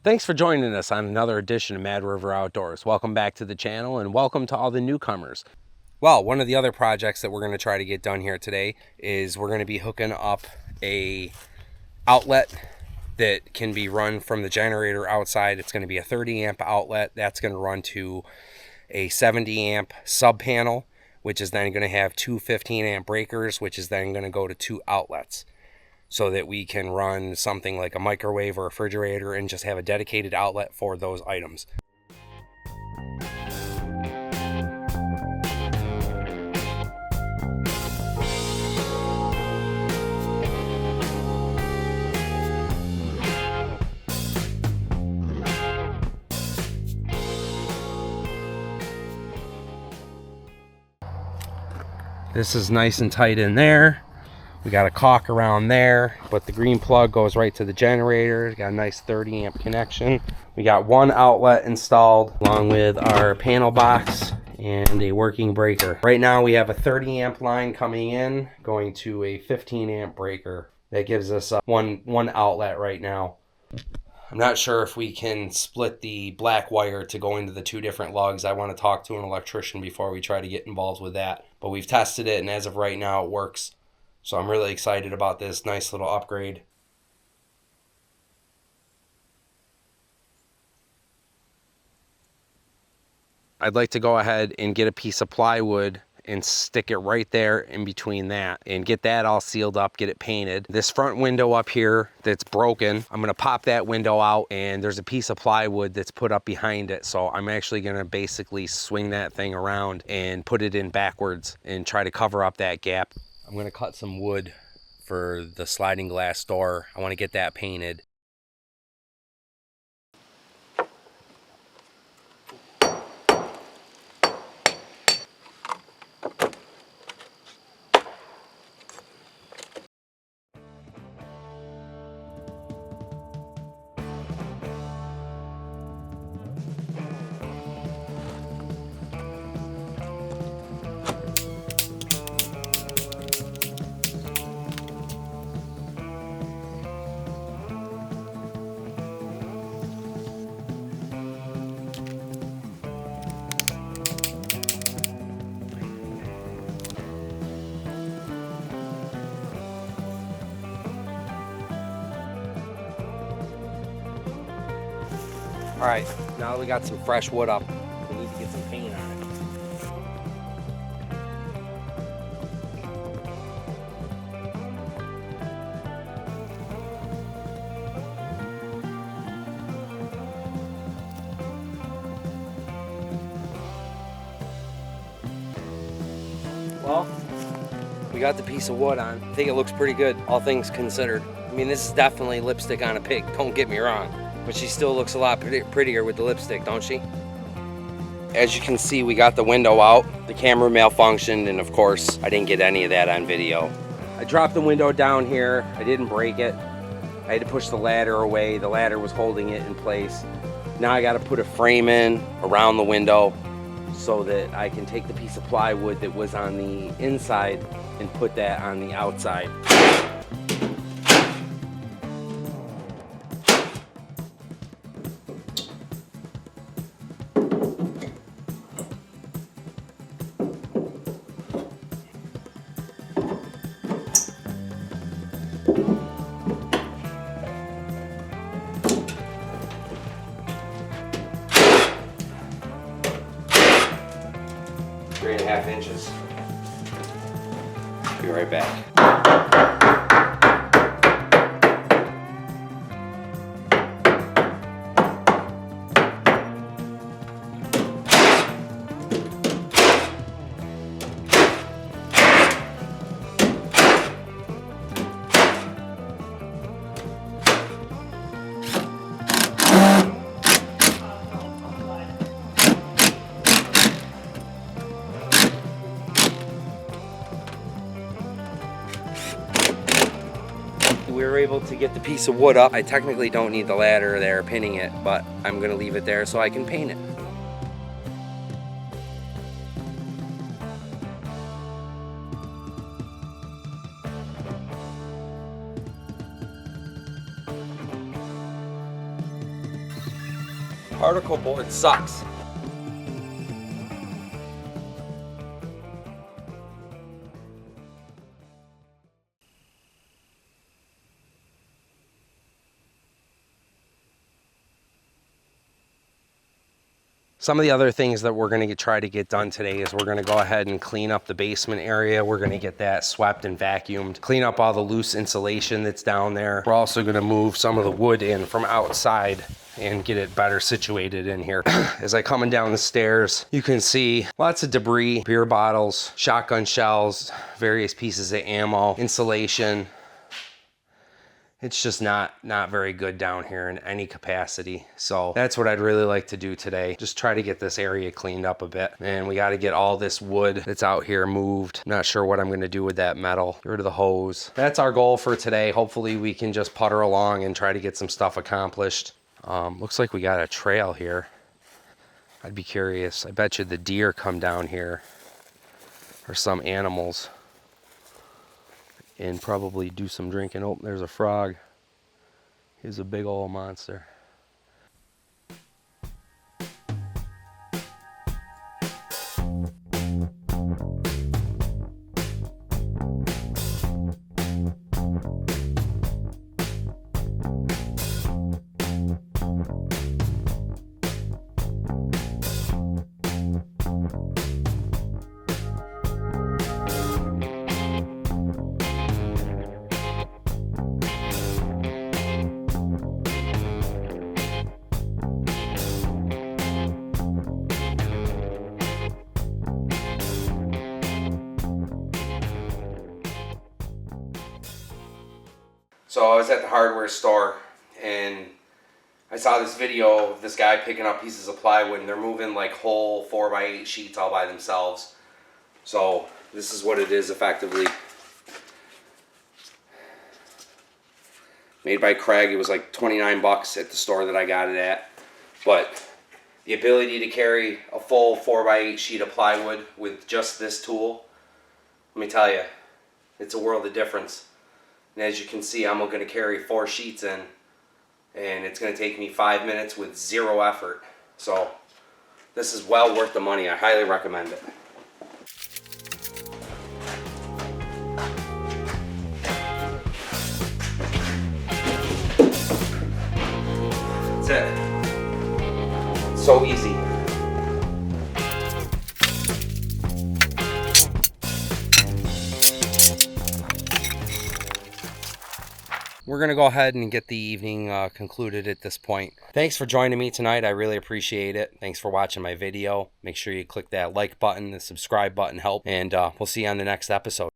Thanks for joining us on another edition of Mad River Outdoors. Welcome back to the channel and welcome to all the newcomers. Well, one of the other projects that we're going to try to get done here today is we're going to be hooking up a outlet that can be run from the generator outside. It's going to be a 30 amp outlet that's going to run to a 70 amp sub panel, which is then going to have two 15 amp breakers, which is then going to go to two outlets, so that we can run something like a microwave or refrigerator and just have a dedicated outlet for those items. This is nice and tight in there. We got a caulk around there, but the green plug goes right to the generator. Got a nice 30 amp connection. We got one outlet installed along with our panel box and a working breaker. Right now we have a 30 amp line coming in, going to a 15 amp breaker. That gives us one outlet right now. I'm not sure if we can split the black wire to go into the two different lugs. I want to talk to an electrician before we try to get involved with that. But we've tested it, and as of right now, it works. So I'm really excited about this nice little upgrade. I'd like to go ahead and get a piece of plywood and stick it right there in between that and get that all sealed up, get it painted. This front window up here that's broken, I'm gonna pop that window out, and there's a piece of plywood that's put up behind it. So I'm actually gonna basically swing that thing around and put it in backwards and try to cover up that gap. I'm gonna cut some wood for the sliding glass door. I wanna get that painted. All right, now that we got some fresh wood up, we need to get some paint on it. Well, we got the piece of wood on. I think it looks pretty good, all things considered. I mean, this is definitely lipstick on a pig, don't get me wrong. But she still looks a lot prettier with the lipstick, don't she? As you can see, we got the window out. The camera malfunctioned, and of course, I didn't get any of that on video. I dropped the window down here. I didn't break it. I had to push the ladder away. The ladder was holding it in place. Now I gotta put a frame in around the window so that I can take the piece of plywood that was on the inside and put that on the outside. Three and a half inches. Be right back. We were able to get the piece of wood up. I technically don't need the ladder there pinning it, but I'm gonna leave it there so I can paint it. particle board sucks. Some of the other things that we're going to try to get done today is we're going to go ahead and clean up the basement area. We're going to get that swept and vacuumed, clean up all the loose insulation that's down there. We're also going to move some of the wood in from outside and get it better situated in here. As I coming down the stairs, you can see lots of debris, beer bottles, shotgun shells, various pieces of ammo, insulation. It's just not very good down here in any capacity. So that's what I'd really like to do today. Just try to get this area cleaned up a bit. And we got to get all this wood that's out here moved. I'm not sure what I'm going to do with that metal. Get rid of the hose. That's our goal for today. Hopefully we can just putter along and try to get some stuff accomplished. Looks like we got a trail here. I'd be curious. I bet you the deer come down here, or some animals, and probably do some drinking. Oh, there's a frog. He's a big old monster. So I was at the hardware store and I saw this video of this guy picking up pieces of plywood, and they're moving like whole 4x8 sheets all by themselves. So this is what it is effectively. Made by Kreg. It was like 29 bucks at the store that I got it at. But the ability to carry a full 4x8 sheet of plywood with just this tool, let me tell you, it's a world of difference. And as you can see, I'm going to carry 4 sheets in, and it's going to take me 5 minutes with 0 effort. So this is well worth the money. I highly recommend it. That's it. So easy. We're going to go ahead and get the evening concluded at this point. Thanks for joining me tonight. I really appreciate it. Thanks for watching my video. Make sure you click that like button, the subscribe button help, and we'll see you on the next episode.